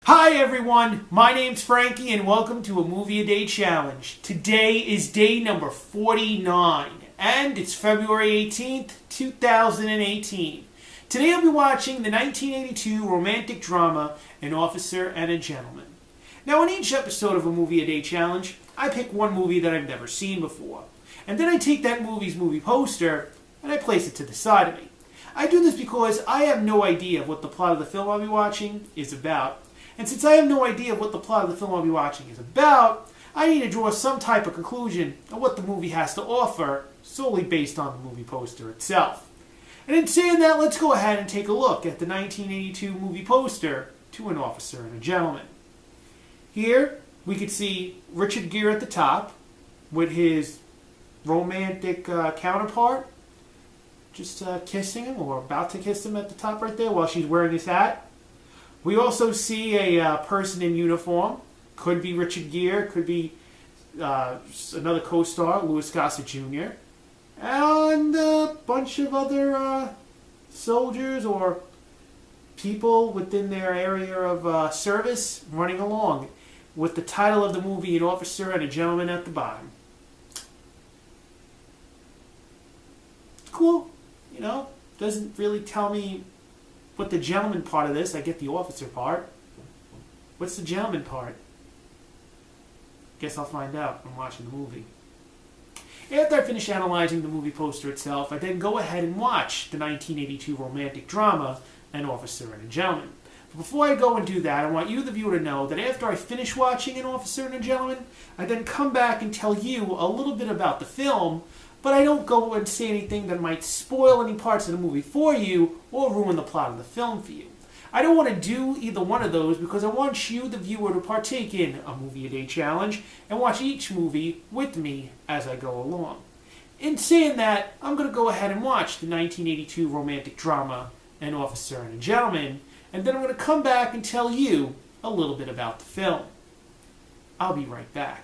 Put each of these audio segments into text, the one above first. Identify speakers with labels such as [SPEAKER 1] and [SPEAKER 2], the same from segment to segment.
[SPEAKER 1] Hi everyone, my name's Frankie and welcome to a Movie a Day Challenge. Today is day number 49 and it's February 18th, 2018. Today I'll be watching the 1982 romantic drama, An Officer and a Gentleman. Now in each episode of a Movie a Day Challenge, I pick one movie that I've never seen before. And then I take that movie's movie poster and I place it to the side of me. I do this because I have no idea of what the plot of the film I'll be watching is about. And since I have no idea of what the plot of the film I'll be watching is about, I need to draw some type of conclusion of what the movie has to offer solely based on the movie poster itself. And in saying that, let's go ahead and take a look at the 1982 movie poster to An Officer and a Gentleman. Here, we could see Richard Gere at the top with his romantic counterpart just kissing him or about to kiss him at the top right there while she's wearing his hat. We also see a person in uniform. Could be Richard Gere, could be another co-star, Louis Gossett Jr., and a bunch of other soldiers or people within their area of service running along with the title of the movie, An Officer and a Gentleman, at the bottom. Cool, you know, doesn't really tell me what the gentleman part of this. I get the officer part. What's the gentleman part? Guess I'll find out when I'm watching the movie. After I finish analyzing the movie poster itself, I then go ahead and watch the 1982 romantic drama, An Officer and a Gentleman. But before I go and do that, I want you, the viewer, to know that after I finish watching An Officer and a Gentleman, I then come back and tell you a little bit about the film, but I don't go and say anything that might spoil any parts of the movie for you or ruin the plot of the film for you. I don't want to do either one of those because I want you, the viewer, to partake in a Movie a Day Challenge and watch each movie with me as I go along. In saying that, I'm going to go ahead and watch the 1982 romantic drama, An Officer and a Gentleman, and then I'm going to come back and tell you a little bit about the film. I'll be right back.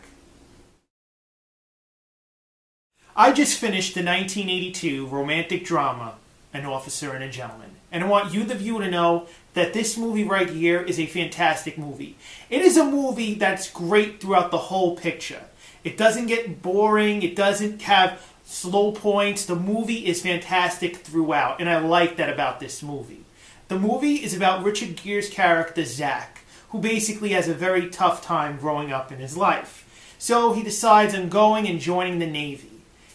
[SPEAKER 1] I just finished the 1982 romantic drama, An Officer and a Gentleman. And I want you, the viewer, to know that this movie right here is a fantastic movie. It is a movie that's great throughout the whole picture. It doesn't get boring. It doesn't have slow points. The movie is fantastic throughout, and I like that about this movie. The movie is about Richard Gere's character, Zach, who basically has a very tough time growing up in his life. So he decides on going and joining the Navy.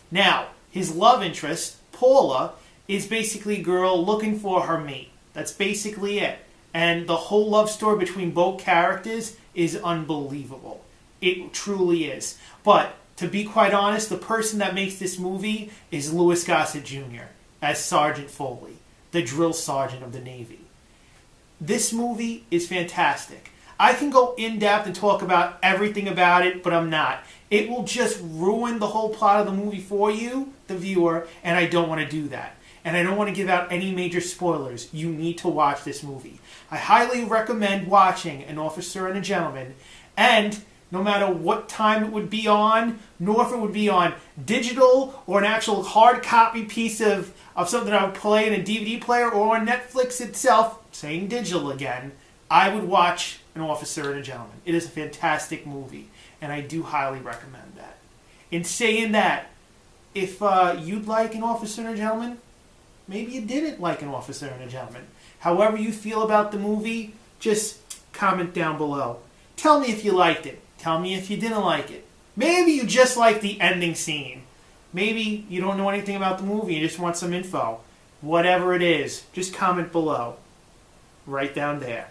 [SPEAKER 1] Now, his love interest, Paula, is basically a girl looking for her mate. That's basically it. And the whole love story between both characters is unbelievable. It truly is. But, to be quite honest, the person that makes this movie is Louis Gossett Jr. as Sergeant Foley, the drill sergeant of the Navy. This movie is fantastic. I can go in-depth and talk about everything about it, but I'm not. It will just ruin the whole plot of the movie for you, the viewer, and I don't want to do that. And I don't want to give out any major spoilers. You need to watch this movie. I highly recommend watching An Officer and a Gentleman, and no matter what time it would be on, nor if it would be on digital or an actual hard copy piece of something I would play in a DVD player or on Netflix itself, saying digital again, I would watch An Officer and a Gentleman. It is a fantastic movie, and I do highly recommend that. In saying that, if you'd like An Officer and a Gentleman, maybe you didn't like An Officer and a Gentleman. However you feel about the movie, just comment down below. Tell me if you liked it. Tell me if you didn't like it. Maybe you just like the ending scene. Maybe you don't know anything about the movie and just want some info. Whatever it is, just comment below. Right down there.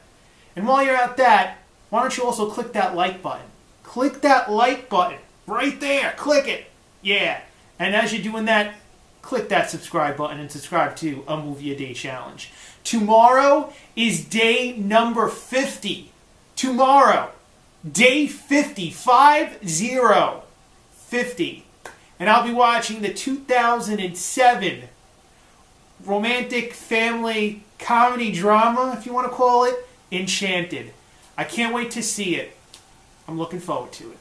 [SPEAKER 1] And while you're at that, why don't you also click that like button? Click that like button. Right there. Click it. Yeah. And as you're doing that, click that subscribe button and subscribe to a Movie a Day Challenge. Tomorrow is day number 50. Tomorrow. Day 50. 50. And I'll be watching the 2007 romantic family comedy drama, if you want to call it, Enchanted. I can't wait to see it. I'm looking forward to it.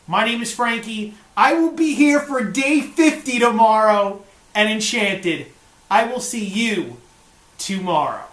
[SPEAKER 1] My name is Frankie. I will be here for day 50 tomorrow and Enchanted. I will see you tomorrow.